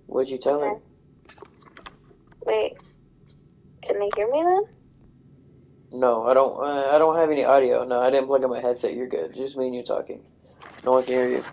What'd you tell her? Okay. Wait, can they hear me then? No, I don't. I don't have any audio. No, I didn't plug in my headset. You're good. Just me and you talking. No one can hear you.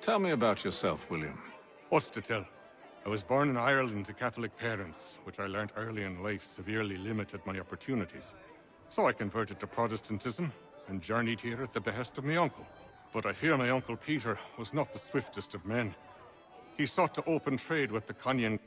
Tell me about yourself, William. What's to tell? I was born in Ireland to Catholic parents, which I learnt early in life severely limited my opportunities. So I converted to Protestantism and journeyed here at the behest of my uncle. But I fear my uncle Peter was not the swiftest of men. He sought to open trade with the Conian.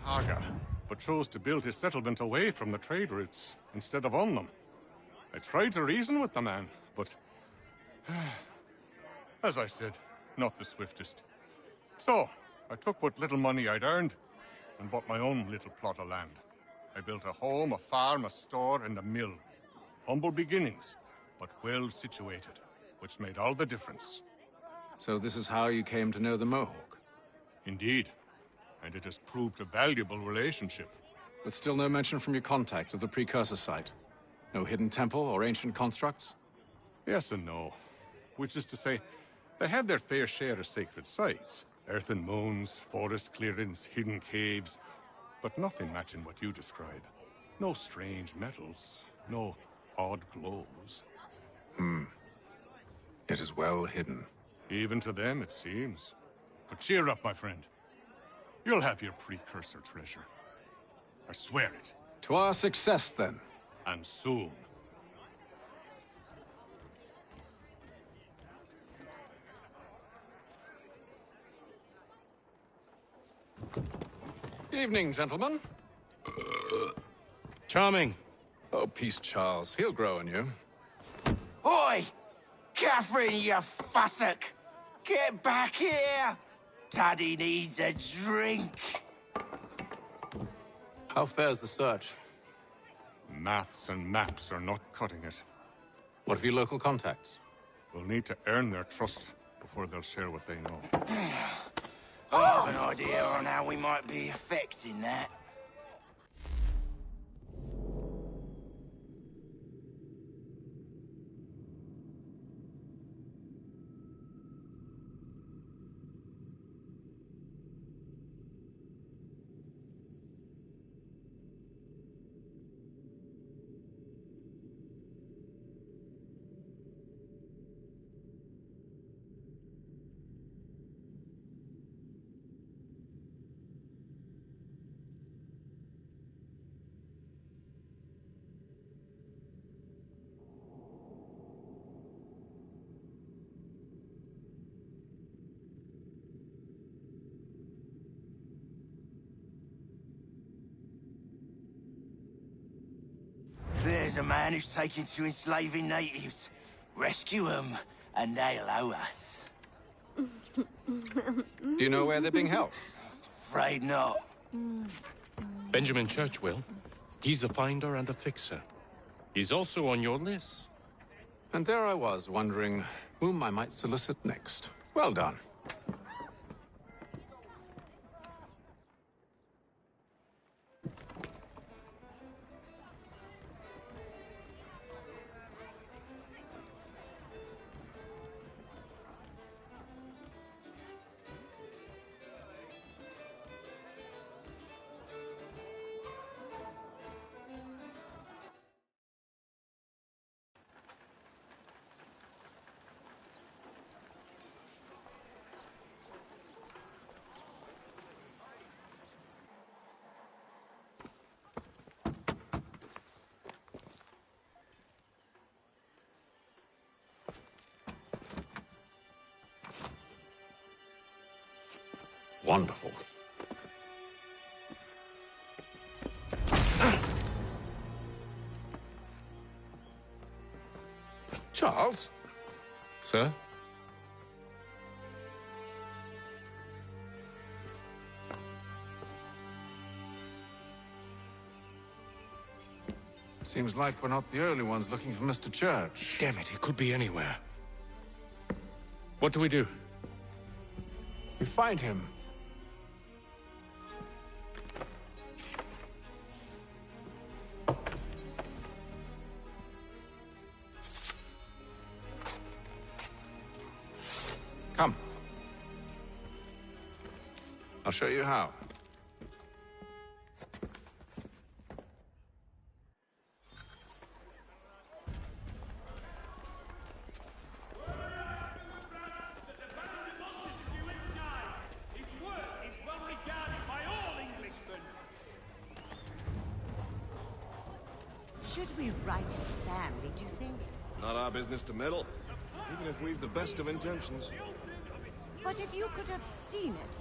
Haga, but chose to build his settlement away from the trade routes instead of on them. I tried to reason with the man, but as I said, not the swiftest. So, I took what little money I'd earned and bought my own little plot of land. I built a home, a farm, a store, and a mill. Humble beginnings, but well situated, which made all the difference. So this is how you came to know the Mohawk? Indeed. And it has proved a valuable relationship. But still no mention from your contacts of the precursor site? No hidden temple or ancient constructs? Yes and no. Which is to say, they have their fair share of sacred sites. Earthen mounds, forest clearings, hidden caves. But nothing matching what you describe. No strange metals, no odd glows. It is well hidden. Even to them, it seems. But cheer up, my friend. You'll have your precursor treasure. I swear it. To our success, then. And soon. Evening, gentlemen. Charming. Oh, peace, Charles. He'll grow on you. Oi! Catherine, you fussock! Get back here! Taddy needs a drink. How fares the search? Maths and maps are not cutting it. What of your local contacts? We'll need to earn their trust before they'll share what they know. I have an idea on how we might be affecting that. There's a man who's taken to enslaving natives. Rescue them, and they'll owe us. Do you know where they're being held? Afraid not. Benjamin Church will. He's a finder and a fixer. He's also on your list. And there I was, wondering whom I might solicit next. Well done. Wonderful. Charles? Sir? Seems like we're not the only ones looking for Mr. Church. Damn it, he could be anywhere. What do we do? We find him. Come. I'll show you how. Should we write his family, do you think? Not our business to meddle, even if we've the best of intentions. But if you could have seen it,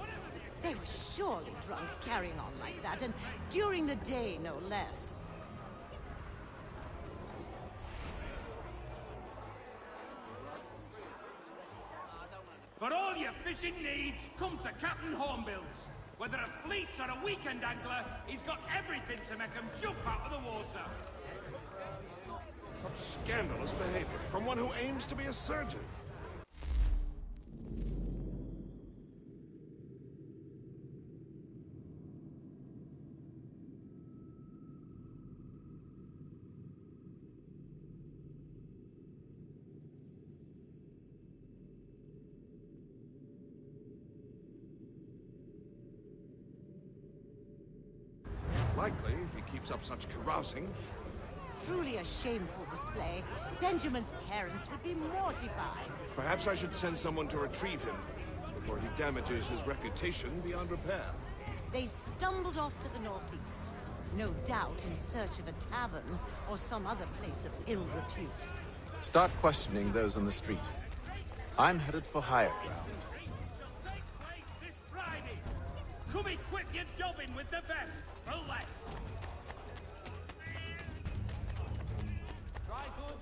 they were surely drunk carrying on like that, and during the day, no less. For all your fishing needs, come to Captain Hornbill's. Whether a fleet or a weekend angler, he's got everything to make 'em jump out of the water. Scandalous behavior from one who aims to be a surgeon. Likely, if he keeps up such carousing. Truly a shameful display. Benjamin's parents would be mortified. Perhaps I should send someone to retrieve him before he damages his reputation beyond repair. They stumbled off to the northeast, no doubt in search of a tavern or some other place of ill repute. Start questioning those on the street. I'm headed for higher ground. Take place this Friday. Come equip your jobbing with the best for less. Dry goods,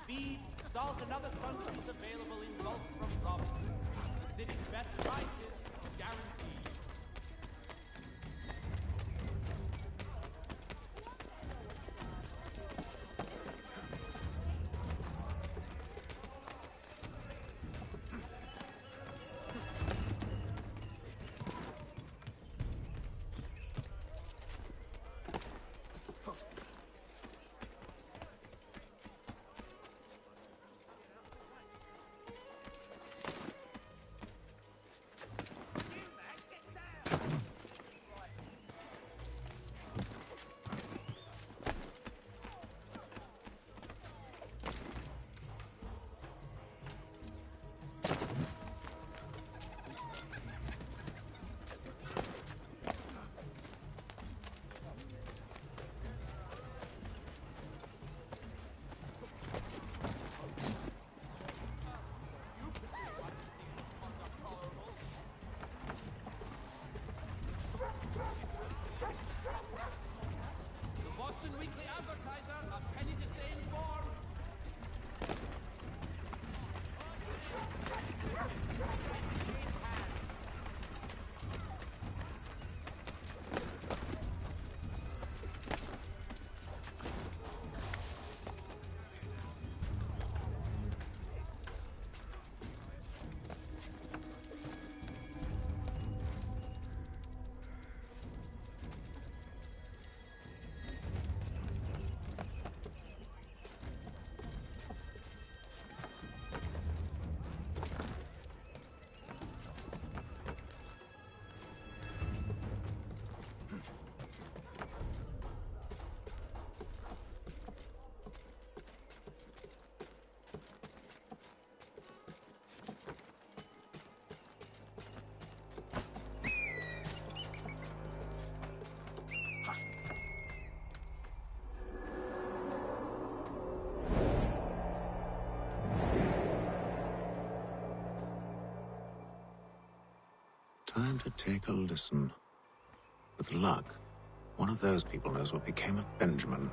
feed, salt, and other sundries available in bulk from Robinson. City's best prices, guaranteed. Time to take a listen. With luck, one of those people knows what became of Benjamin.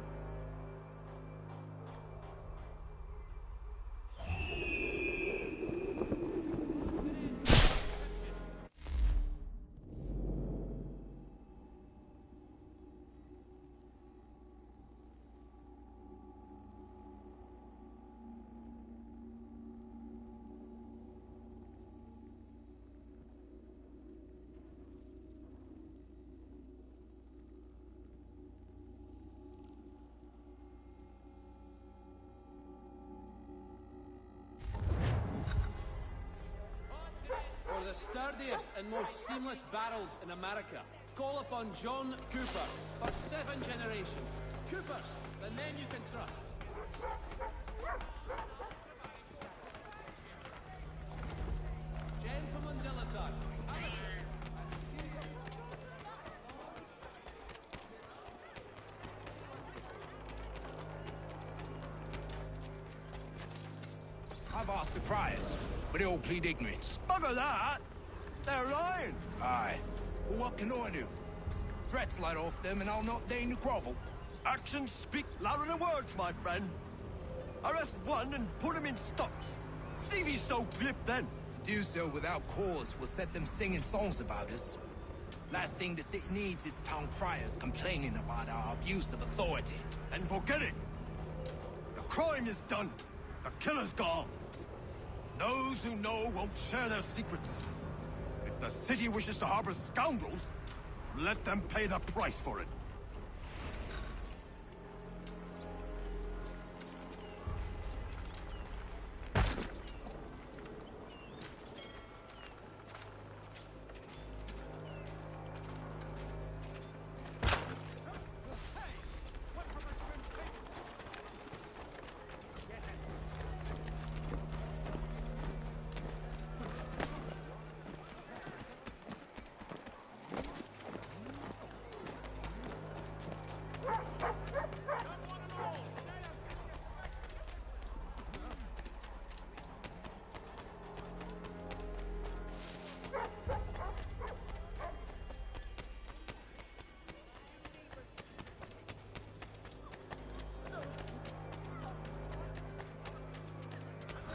the sturdiest and most seamless barrels in America. Call upon John Cooper for 7 generations. Coopers, the name you can trust. Gentleman dilettante. I've asked the priors, but they all plead ignorance. Bugger that! They're lying! Aye. Well, what can I do? Threats light off them, and I'll not deign to grovel. Actions speak louder than words, my friend. Arrest one and put him in stocks. See if he's so glib then. To do so without cause will set them singing songs about us. Last thing the city needs is town criers complaining about our abuse of authority. And forget it. The crime is done. The killer's gone. Those who know won't share their secrets. If the city wishes to harbor scoundrels, let them pay the price for it.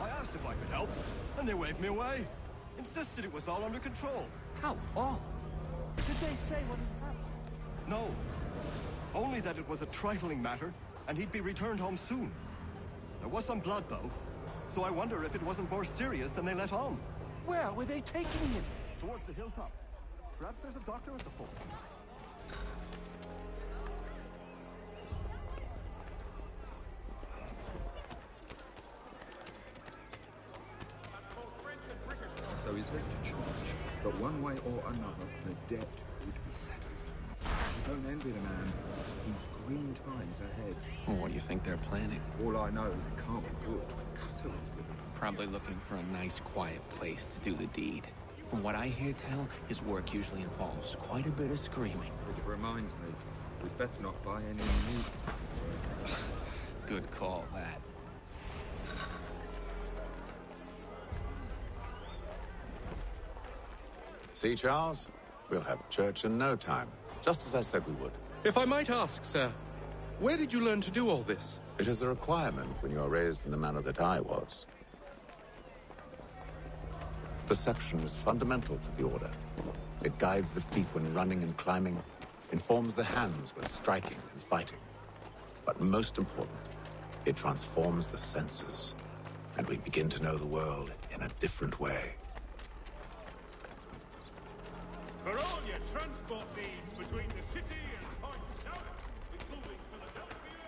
I asked if I could help, and they waved me away. Insisted it was all under control. How odd. Did they say what had happened? No. Only that it was a trifling matter, and he'd be returned home soon. There was some blood, though, so I wonder if it wasn't more serious than they let on. Where were they taking him? Towards the hilltop. Perhaps there's a doctor at the fort. So he's left to charge, but one way or another, the debt would be settled. Don't envy the man. He's grim times ahead. Well, what do you think they're planning? All I know is it can't be good. Cut him. Probably looking for a nice, quiet place to do the deed. From what I hear tell, his work usually involves quite a bit of screaming. Which reminds me, we'd best not buy any meat. Good call, that. See, Charles? We'll have church in no time, just as I said we would. If I might ask, sir, where did you learn to do all this? It is a requirement when you are raised in the manner that I was. Perception is fundamental to the Order. It guides the feet when running and climbing, informs the hands when striking and fighting. But most important, it transforms the senses, and we begin to know the world in a different way. For all your transport needs between the city and Point South, including Philadelphia.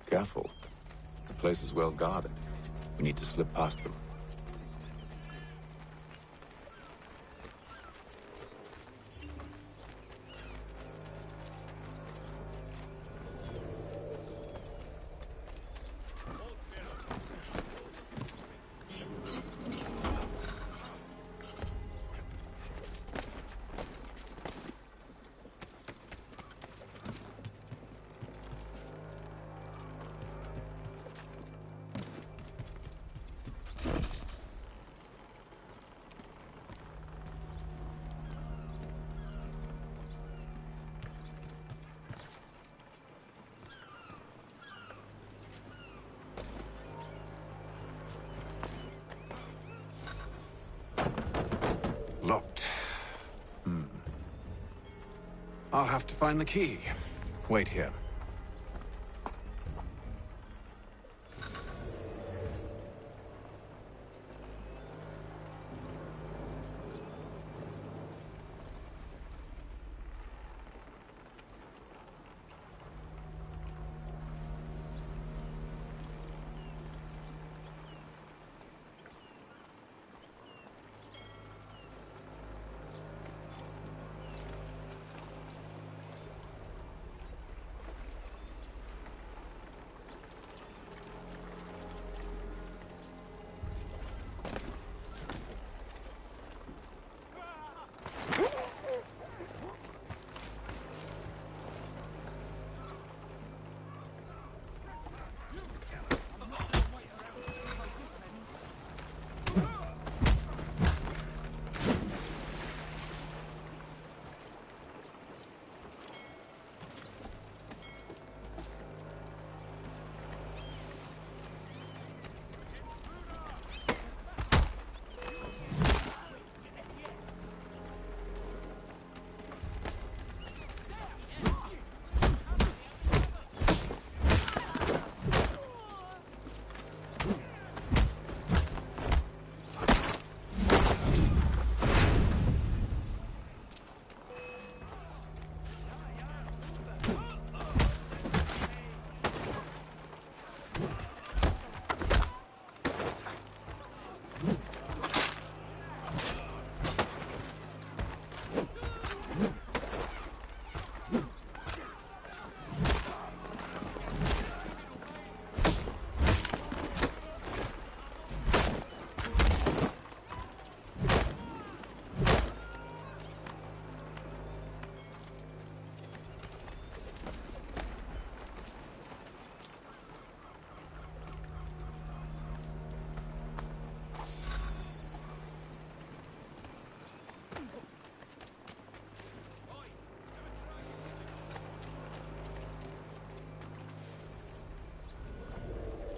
Careful. The place is well guarded. We need to slip past them. Locked. I'll have to find the key. Wait here.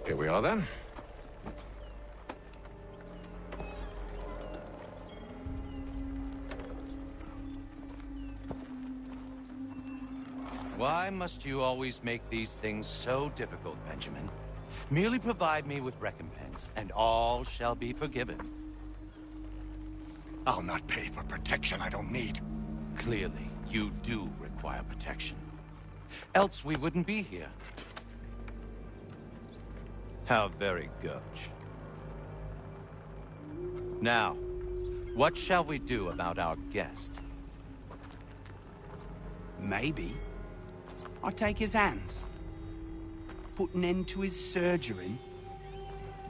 Here we are then. Why must you always make these things so difficult, Benjamin? Merely provide me with recompense, and all shall be forgiven. I'll not pay for protection I don't need. Clearly, you do require protection. Else we wouldn't be here. How very gauche. Now, what shall we do about our guest? Maybe I'll take his hands. Put an end to his surgering.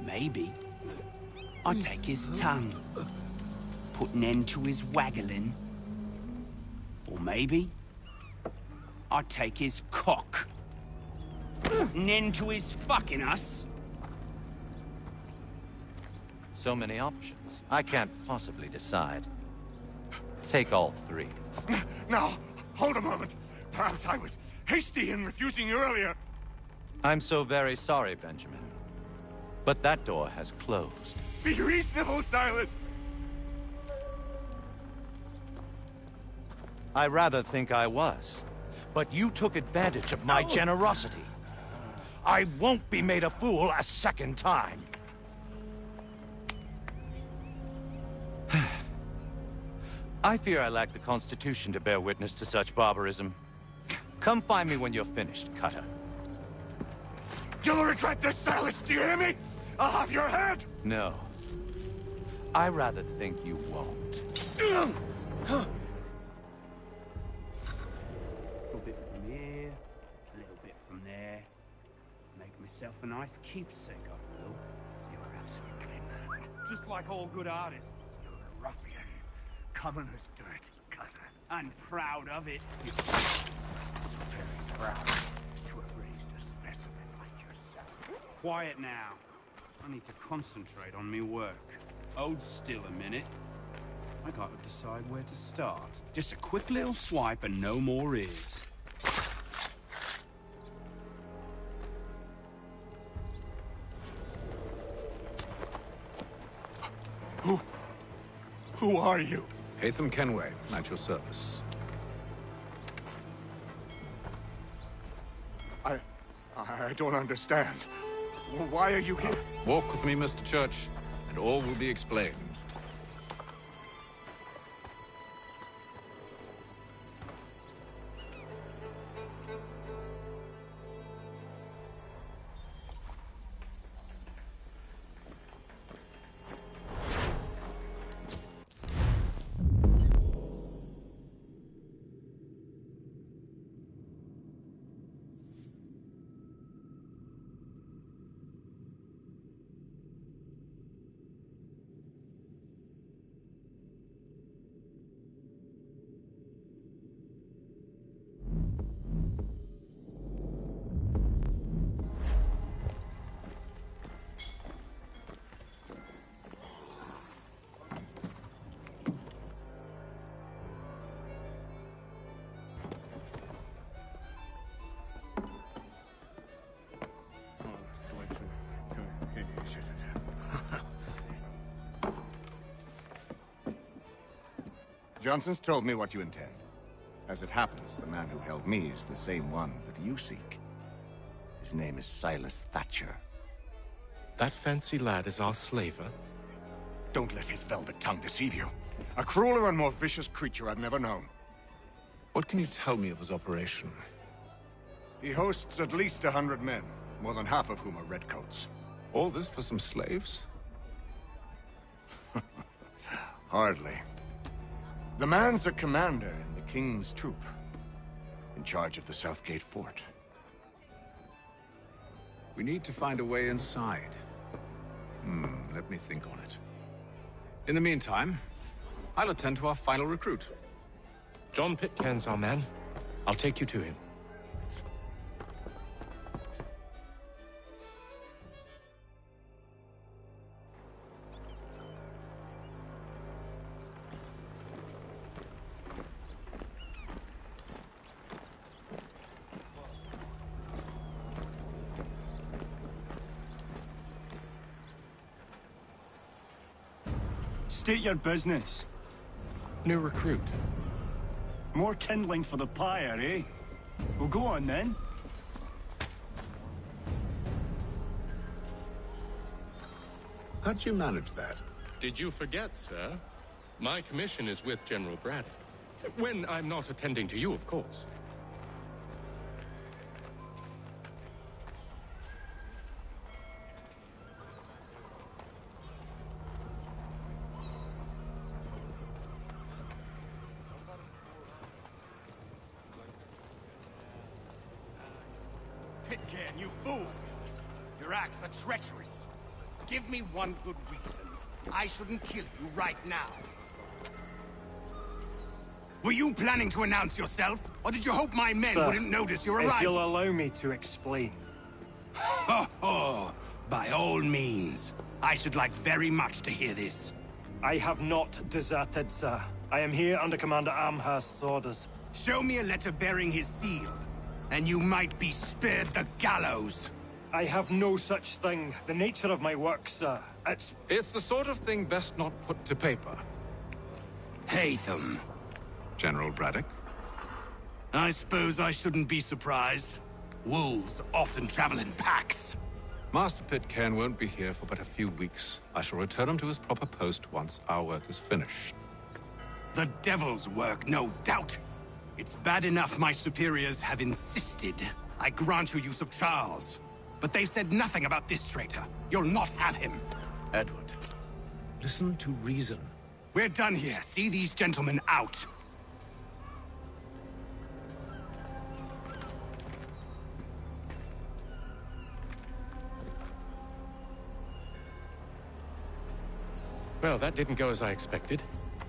Maybe I'll take his tongue. Put an end to his waggling. Or maybe I'll take his cock. Put an end to his fucking us. So many options. I can't possibly decide. Take all three. Now, hold a moment. Perhaps I was hasty in refusing you earlier. I'm so very sorry, Benjamin. But that door has closed. Be reasonable, Silas! I rather think I was. But you took advantage of my generosity. I won't be made a fool a second time. I fear I lack the constitution to bear witness to such barbarism. Come find me when you're finished, Cutter. You'll regret this, Silas, do you hear me? I'll have your head! No. I rather think you won't. A little bit from here, a little bit from there. Make myself a nice keepsake, I will. You're absolutely mad. Just like all good artists. You're a ruffian. Common as dirt, Cutter. And proud of it. Very proud to have raised a specimen like yourself. Quiet now. I need to concentrate on me work. Hold still a minute. I gotta decide where to start. Just a quick little swipe and no more is. Who are you? Hatham Kenway, at your service. I don't understand. Why are you here? Walk with me, Mr. Church, and all will be explained. Johnson's told me what you intend. As it happens, the man who held me is the same one that you seek. His name is Silas Thatcher. That fancy lad is our slaver? Don't let his velvet tongue deceive you. A crueler and more vicious creature I've never known. What can you tell me of his operation? He hosts at least 100 men, more than half of whom are redcoats. All this for some slaves? Hardly. The man's a commander in the King's troop, in charge of the Southgate Fort. We need to find a way inside. Let me think on it. In the meantime, I'll attend to our final recruit. John Pitcairn's our man. I'll take you to him. state your business. New recruit. More kindling for the pyre, eh? Well, go on then. How'd you manage that? Did you forget, sir? My commission is with General Braddock. When I'm not attending to you, of course. Pitcairn, you fool! Your acts are treacherous. Give me one good reason. I shouldn't kill you right now. Were you planning to announce yourself? Or did you hope my men Sir, wouldn't notice your arrival? if you'll allow me to explain. Ho ho! By all means. I should like very much to hear this. I have not deserted, sir. I am here under Commander Amherst's orders. Show me a letter bearing his seal, and you might be spared the gallows. I have no such thing. The nature of my work, sir, It's the sort of thing best not put to paper. Hatham. General Braddock? I suppose I shouldn't be surprised. Wolves often travel in packs. Master Pitcairn won't be here for but a few weeks. I shall return him to his proper post once our work is finished. The devil's work, no doubt. It's bad enough my superiors have insisted I grant you use of Charles. But they've said nothing about this traitor. You'll not have him. Edward, listen to reason. We're done here. See these gentlemen out. Well, that didn't go as I expected.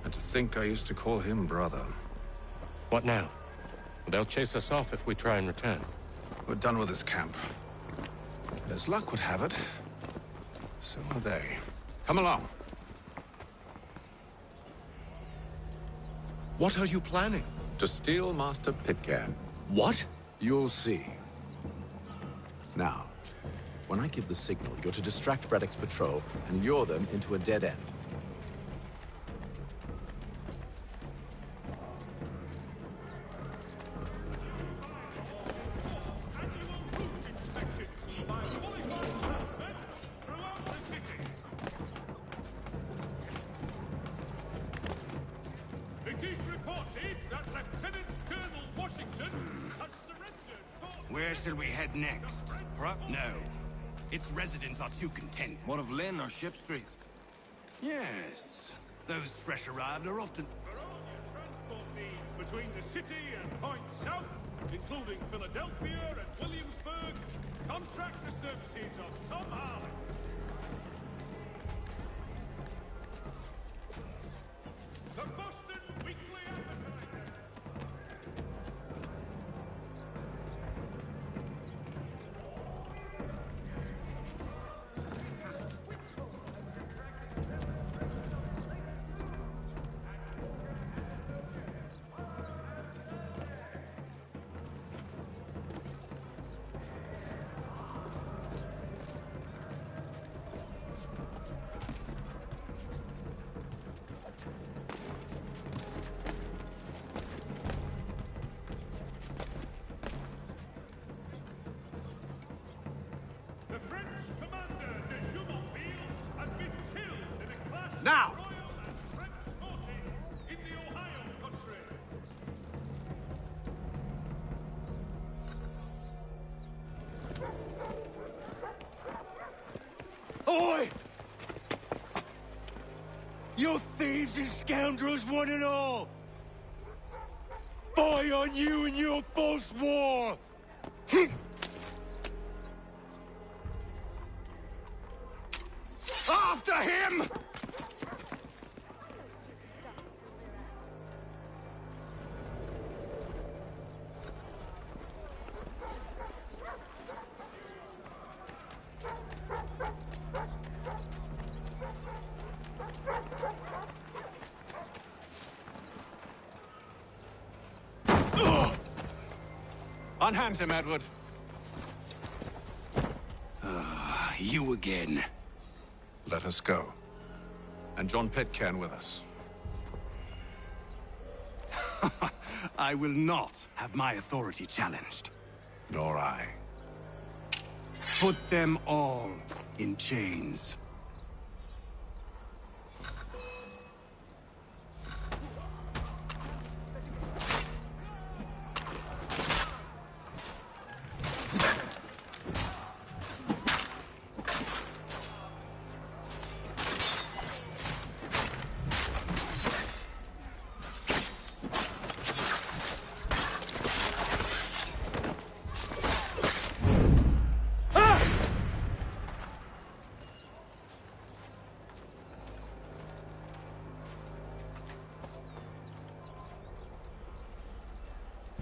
And to think I used to call him brother. What now? They'll chase us off if we try and return. We're done with this camp. As luck would have it, so are they. Come along. What are you planning? To steal Master Pitcairn. What? You'll see. Now, when I give the signal, you're to distract Braddock's patrol and lure them into a dead end. Where shall we head next? No. Its residents are too content. What of Lynn or Ship Street? Yes. Those fresh arrived are often... For all your transport needs between the city and points south, including Philadelphia and Williamsburg, contract the services of Tom Harley. The Boston Weekly Advertiser. Now! Oi! You thieves and scoundrels, one and all! Fie on you and your false war! After him! Unhand him, Edward. You again. Let us go. and John Pitcairn with us. I will not have my authority challenged. Nor I. Put them all in chains.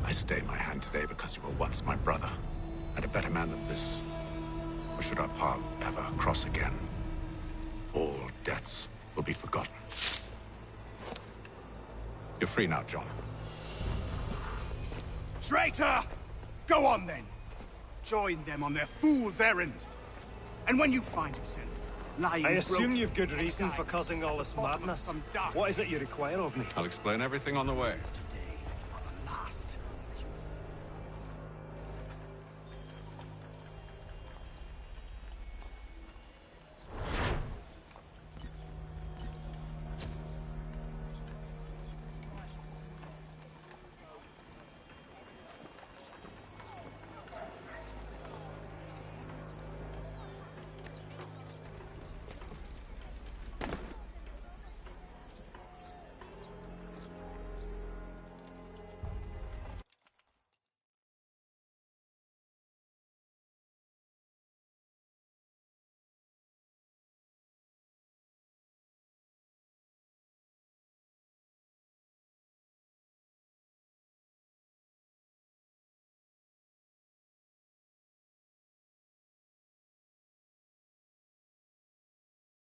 I stayed my hand today because you were once my brother, and a better man than this. Or should our paths ever cross again, all debts will be forgotten. You're free now, John. Traitor! Go on then. Join them on their fool's errand. And when you find yourself lying I assume broken you've good reason for causing all this madness. What is it you require of me? I'll explain everything on the way.